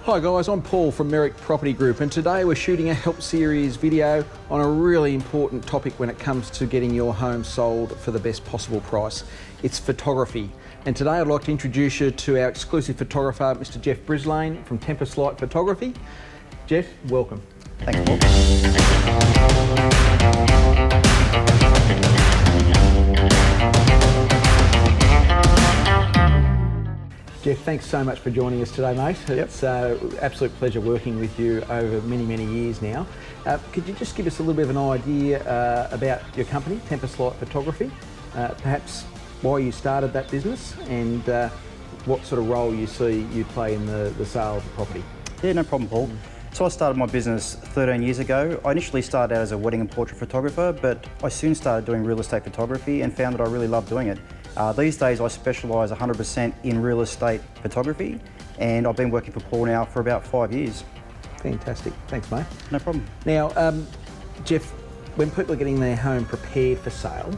Hi guys, I'm Paul from Merrick Property Group, and today we're shooting a Help Series video on a really important topic when it comes to getting your home sold for the best possible price. It's photography. And today I'd like to introduce you to our exclusive photographer, Mr. Jeff Brislane from Tempest Light Photography. Jeff, welcome. Thanks, Paul. Jeff, thanks so much for joining us today, mate. It's an absolute pleasure working with you over many years now. Could you just give us a little bit of an idea about your company, Tempest Light Photography, perhaps why you started that business and what sort of role you see you play in the sale of the property? Yeah, no problem, Paul. So I started my business 13 years ago. I initially started out as a wedding and portrait photographer, but I soon started doing real estate photography and found that I really loved doing it. These days I specialise 100% in real estate photography, and I've been working for Paul now for about 5 years. Fantastic, thanks mate. No problem. Now, Jeff, when people are getting their home prepared for sale,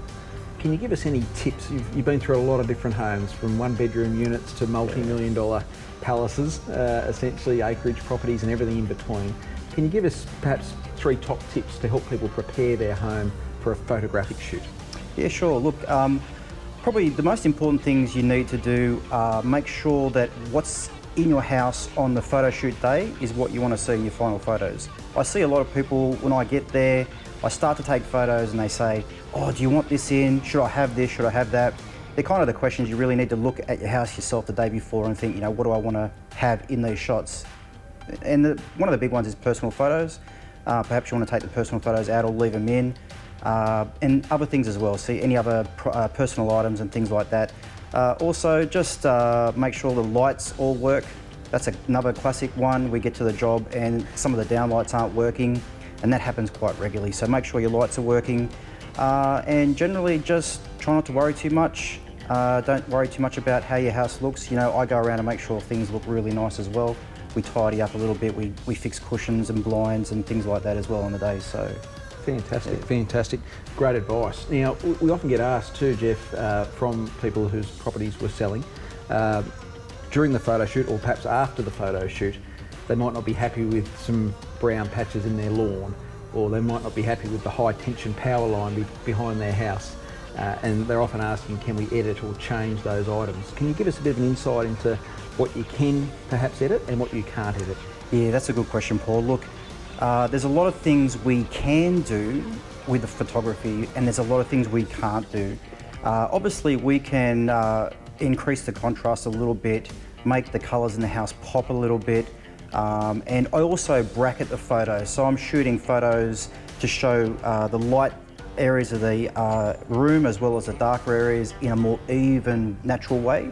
can you give us any tips? You've been through a lot of different homes, from one-bedroom units to multi-million-dollar palaces, essentially acreage properties and everything in between. Can you give us perhaps 3 top tips to help people prepare their home for a photographic shoot? Yeah, sure. Look, probably the most important things you need to do are make sure that what's in your house on the photo shoot day is what you want to see in your final photos. I see a lot of people, when I get there, I start to take photos and they say, oh, do you want this in? Should I have this? Should I have that? They're kind of the questions you really need to look at your house yourself the day before and think, you know, what do I want to have in these shots? And one of the big ones is personal photos. Perhaps you want to take the personal photos out or leave them in. And other things as well, see any other personal items and things like that. Also, just make sure the lights all work. That's another classic one. We get to the job and some of the downlights aren't working, and that happens quite regularly. So make sure your lights are working, and generally just try not to worry too much. Don't worry too much about how your house looks. You know, I go around and make sure things look really nice as well. We tidy up a little bit. We fix cushions and blinds and things like that as well on the day. So. Fantastic, fantastic. Great advice. Now, we often get asked too, Jeff, from people whose properties we're selling, during the photo shoot or perhaps after the photo shoot, they might not be happy with some brown patches in their lawn, or they might not be happy with the high tension power line behind their house. And they're often asking, can we edit or change those items? Can you give us a bit of an insight into what you can perhaps edit and what you can't edit? Yeah, that's a good question, Paul. Look, there's a lot of things we can do with the photography, and there's a lot of things we can't do. Obviously, we can increase the contrast a little bit, make the colours in the house pop a little bit, and I also bracket the photos. So I'm shooting photos to show the light areas of the room as well as the darker areas in a more even, natural way.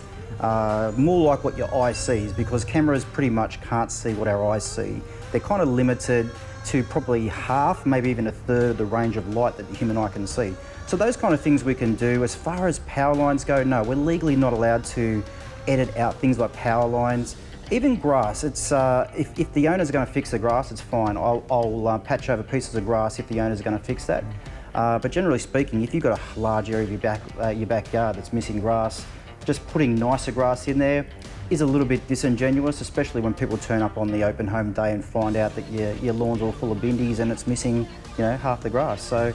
More like what your eye sees, because cameras pretty much can't see what our eyes see. They're kind of limited to probably half, maybe even a third of the range of light that the human eye can see. So those kind of things we can do. As far as power lines go, no, we're legally not allowed to edit out things like power lines. Even grass, it's if the owner's going to fix the grass, it's fine. I'll patch over pieces of grass if the owner's going to fix that. But generally speaking, if you've got a large area of your backyard that's missing grass, just putting nicer grass in there is a little bit disingenuous, especially when people turn up on the open home day and find out that your lawn's all full of bindies and it's missing, you know, half the grass. So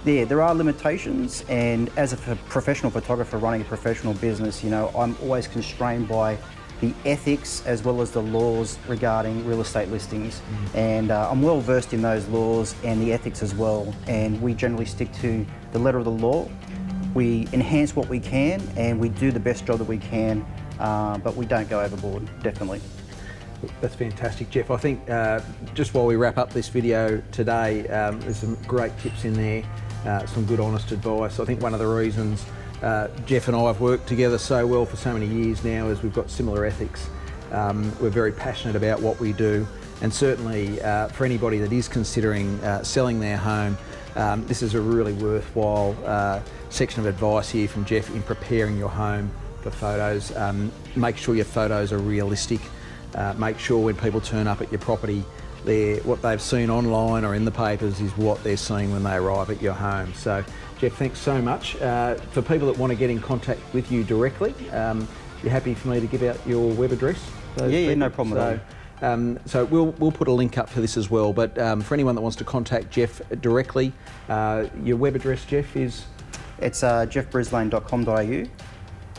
yeah, there are limitations, and as a professional photographer running a professional business, you know, I'm always constrained by the ethics as well as the laws regarding real estate listings. And I'm well versed in those laws and the ethics as well, and we generally stick to the letter of the law. We enhance what we can and we do the best job that we can, but we don't go overboard, definitely. That's fantastic, Jeff. I think just while we wrap up this video today, there's some great tips in there, some good honest advice. I think one of the reasons Jeff and I have worked together so well for so many years now is we've got similar ethics. We're very passionate about what we do, and certainly for anybody that is considering selling their home, this is a really worthwhile section of advice here from Jeff in preparing your home for photos. Make sure your photos are realistic. Make sure when people turn up at your property, what they've seen online or in the papers is what they're seeing when they arrive at your home. So Jeff, thanks so much. For people that want to get in contact with you directly, you're happy for me to give out your web address? Yeah, no problem at So we'll put a link up to this as well. But for anyone that wants to contact Jeff directly, your web address, Jeff, is? It's jeffbrislane.com.au,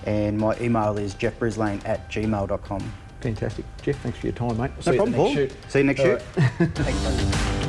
and my email is jeffbrislane@gmail.com. Fantastic. Jeff, thanks for your time, mate. No problem, Paul. See you next shoot. Right. Thanks, mate.